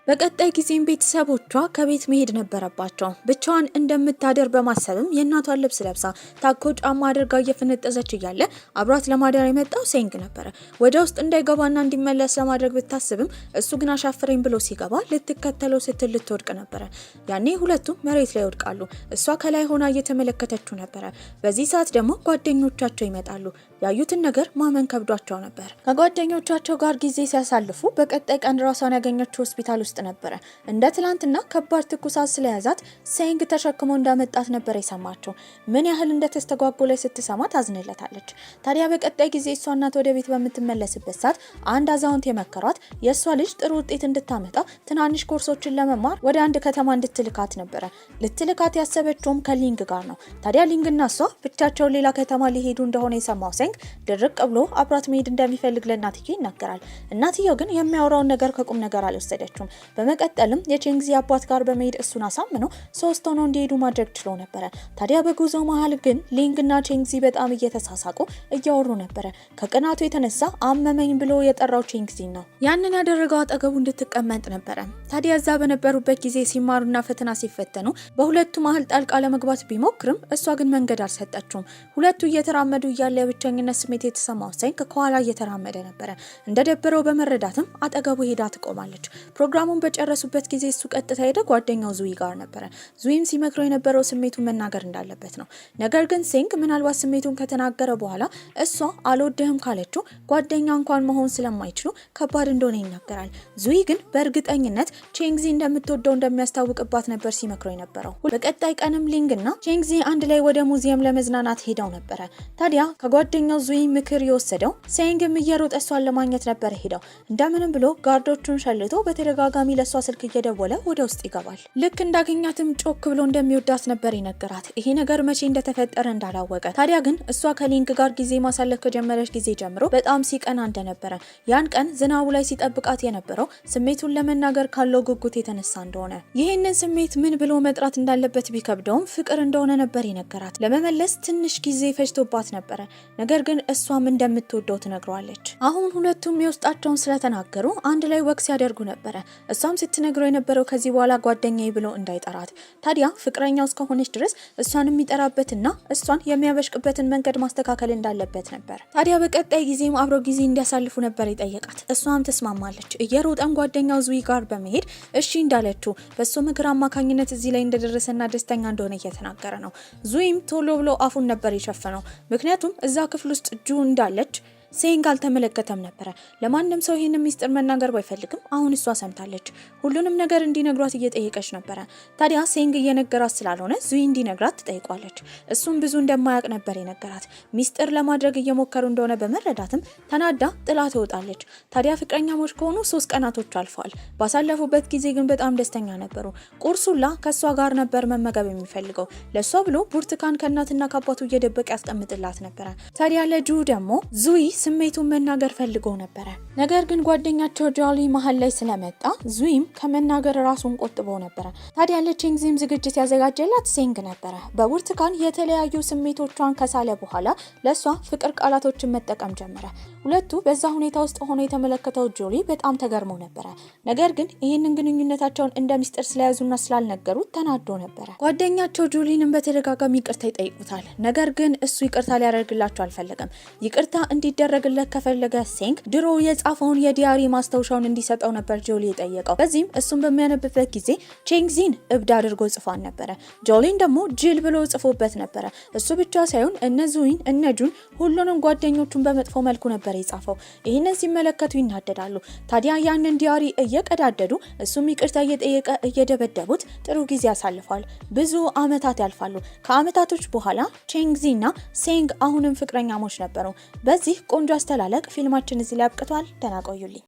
በቀጣይ ጊዜም ቤተሰቦቿ ከቤት መሄድ ነበረባቸው። ብቻዋን እንደምታደር በማሰብም የእናቷን ልብስ ለብሳ ታኮ ጫማ አድርጋ እየፈነጠዘች እያለ አብሯት ለማደር የመጣው ሴንግ ነበረ። ወደ ውስጥ እንዳይገባና እንዲመለስ ለማድረግ ብታስብም እሱ ግን አሻፈረኝ ብሎ ሲገባ ልትከተለው ስትል ልትወድቅ ነበረ። ያኔ ሁለቱም መሬት ላይ ይወድቃሉ። እሷ ከላይ ሆና እየተመለከተችው ነበረ። በዚህ ሰዓት ደግሞ ጓደኞቻቸው ይመጣሉ። ያዩትን ነገር ማመን ከብዷቸው ነበር። ከጓደኞቻቸው ጋር ጊዜ ሲያሳልፉ በቀጣይ ቀን ራሷን ያገኘችው ሆስፒታል ውስጥ ነበረ። እንደ ትላንትና ከባድ ትኩሳት ስለያዛት ሴንግ ተሸክሞ እንዳመጣት ነበር የሰማቸው። ምን ያህል እንደተስተጓጎለ ስትሰማ ታዝንለታለች። ታዲያ በቀጣይ ጊዜ እሷ እናት ወደ ቤት በምትመለስበት ሰዓት አንድ አዛውንት የመከሯት የእሷ ልጅ ጥሩ ውጤት እንድታመጣ ትናንሽ ኮርሶችን ለመማር ወደ አንድ ከተማ እንድትልካት ነበረ። ልትልካት ያሰበችውም ከሊንግ ጋር ነው። ታዲያ ሊንግና እሷ ብቻቸውን ሌላ ከተማ ሊሄዱ እንደሆነ የሰማው ሴንግ ድርቅ ብሎ አብራት መሄድ እንደሚፈልግ ለእናትየው ይናገራል። እናትየው ግን የሚያወራውን ነገር ከቁም ነገር አልወሰደችውም። በመቀጠልም የቼንግዚ አባት ጋር በመሄድ እሱን አሳምነው ሶስት ሆነው እንዲሄዱ ማድረግ ችሎ ነበረ። ታዲያ በጉዞ መሀል ግን ሊንግና ቼንግዚ በጣም እየተሳሳቁ እያወሩ ነበረ። ከቅናቱ የተነሳ አመመኝ ብሎ የጠራው ቼንግዚ ነው። ያንን ያደረገው አጠገቡ እንድትቀመጥ ነበረ። ታዲያ እዛ በነበሩበት ጊዜ ሲማሩና ፈተና ሲፈተኑ በሁለቱ መሀል ጣልቃ ለመግባት ቢሞክርም እሷ ግን መንገድ አልሰጠችውም። ሁለቱ እየተራመዱ እያለ የብቸኝነት ስሜት የተሰማው ሴንግ ከኋላ እየተራመደ ነበረ። እንደደበረው በመረዳትም አጠገቡ ሄዳ ትቆማለች። ፕሮግራሙን በጨረሱበት ጊዜ እሱ ቀጥታ ሄደ ጓደኛው ዙዊ ጋር ነበረ። ዙዊም ሲመክረው የነበረው ስሜቱን መናገር እንዳለበት ነው። ነገር ግን ሴንግ ምናልባት ስሜቱን ከተናገረ በኋላ እሷ አልወደህም ካለችው ጓደኛ እንኳን መሆን ስለማይችሉ ከባድ እንደሆነ ይናገራል። ዙዊ ግን በእርግጠኝነት ቼንግዚ እንደምትወደው እንደሚያስታውቅባት ነበር ሲመክረው የነበረው። በቀጣይ ቀንም ሊንግና ቼንግዚ አንድ ላይ ወደ ሙዚየም ለመዝናናት ሄደው ነበረ። ታዲያ ከጓደኛው ዙዊ ምክር የወሰደው ሴንግም እየሮጠ እሷን ለማግኘት ነበር ሄደው። እንደምንም ብሎ ጋርዶቹን ሸልቶ በተደጋጋሚ ለሷ ስልክ እየደወለ ወደ ውስጥ ይገባል። ልክ እንዳገኛትም ጮክ ብሎ እንደሚወዳት ነበር ይነገራት። ይሄ ነገር መቼ እንደተፈጠረ እንዳላወቀ። ታዲያ ግን እሷ ከሊንግ ጋር ጊዜ ማሳለፍ ከጀመረች ጊዜ ጀምሮ በጣም ሲቀና እንደነበረ፣ ያን ቀን ዝናቡ ላይ ሲጠብቃት የነበረው ስሜቱን ለመናገር ካለው ጉጉት የተነሳ እንደሆነ፣ ይህንን ስሜት ምን ብሎ መጥራት እንዳለበት ቢከብደውም ፍቅር እንደሆነ ነበር ይነገራት። ለመመለስ ትንሽ ጊዜ ፈጅቶባት ነበረ። ነገር ነገር ግን እሷም እንደምትወደው ትነግረዋለች። አሁን ሁለቱም የውስጣቸውን ስለተናገሩ አንድ ላይ ወክ ሲያደርጉ ነበረ። እሷም ስትነግረው የነበረው ከዚህ በኋላ ጓደኛዬ ብሎ እንዳይጠራት፣ ታዲያ ፍቅረኛው እስከሆነች ድረስ እሷን የሚጠራበትና እሷን የሚያበሽቅበትን መንገድ ማስተካከል እንዳለበት ነበር። ታዲያ በቀጣይ ጊዜም አብረው ጊዜ እንዲያሳልፉ ነበር የጠየቃት። እሷም ተስማማለች። እየሮጠን ጓደኛው ዙይ ጋር በመሄድ እሺ እንዳለችው በሱ ምክር አማካኝነት እዚህ ላይ እንደደረሰና ደስተኛ እንደሆነ እየተናገረ ነው። ዙይም ቶሎ ብሎ አፉን ነበር የሸፈነው። ምክንያቱም እዛ ክፍል ውስጥ ጁ እንዳለች ሴንግ አልተመለከተም ነበር። ለማንም ሰው ይሄንን ሚስጥር መናገር ባይፈልግም አሁን እሷ ሰምታለች። ሁሉንም ነገር እንዲነግሯት እየጠየቀች ነበር። ታዲያ ሴንግ እየነገራት ስላልሆነ ዙይ እንዲነግራት ትጠይቋለች። እሱም ብዙ እንደማያውቅ ነበር የነገራት። ሚስጥር ለማድረግ እየሞከሩ እንደሆነ በመረዳትም ተናዳ ጥላ ትወጣለች። ታዲያ ፍቅረኛሞች ከሆኑ 3 ቀናቶች አልፈዋል። ባሳለፉበት ጊዜ ግን በጣም ደስተኛ ነበሩ። ቁርሱላ ከሷ ጋር ነበር መመገብ የሚፈልገው። ለሷ ብሎ ብርቱካን ከእናትና ከአባቱ እየደበቀ ያስቀምጥላት ነበር። ታዲያ ለጁ ደግሞ ዙይ ስሜቱን መናገር ፈልጎ ነበር። ነገር ግን ጓደኛቸው ጆሊ መሀል ላይ ስለመጣ ዙይም ከመናገር ራሱን ቆጥቦ ነበር። ታዲያ ለቼንግዚም ዝግጅት ያዘጋጀላት ሴንግ ነበር። በብርቱካን የተለያዩ ስሜቶቿን ከሳለ በኋላ ለሷ ፍቅር ቃላቶችን መጠቀም ጀመረ። ሁለቱ በዛ ሁኔታ ውስጥ ሆኖ የተመለከተው ጆሊ በጣም ተገርሞ ነበር። ነገር ግን ይህንን ግንኙነታቸውን እንደ ሚስጥር ስለያዙና ስላልነገሩት ተናዶ ነበር። ጓደኛቸው ጆሊንም በተደጋጋሚ ይቅርታ ይጠይቁታል። ነገር ግን እሱ ይቅርታ ሊያደርግላቸው አልፈለገም። ይቅርታ እንዲደረግለት ከፈለገ ሴንግ ድሮ የጻፈውን የዲያሪ ማስታወሻውን እንዲሰጠው ነበር ጆሊ የጠየቀው። በዚህም እሱን በሚያነብበት ጊዜ ቼንግዚን እብድ አድርጎ ጽፏን ነበር። ጆሊን ደግሞ ጅል ብሎ ጽፎበት ነበር። እሱ ብቻ ሳይሆን እነዙይን እነጁን ሁሉንም ጓደኞቹን በመጥፎ መልኩ ነበር የጻፈው። ይህንን ሲመለከቱ ይናደዳሉ። ታዲያ ያንን ዲያሪ እየቀዳደዱ እሱም ይቅርታ እየጠየቀ እየደበደቡት ጥሩ ጊዜ ያሳልፋል። ብዙ አመታት ያልፋሉ። ከአመታቶች በኋላ ቼንግዚና ሴንግ አሁንም ፍቅረኛሞች ነበሩ። በዚህ ቆንጆ አስተላለቅ ፊልማችን እዚህ ላይ አብቅቷል። ደህና ቆዩልኝ።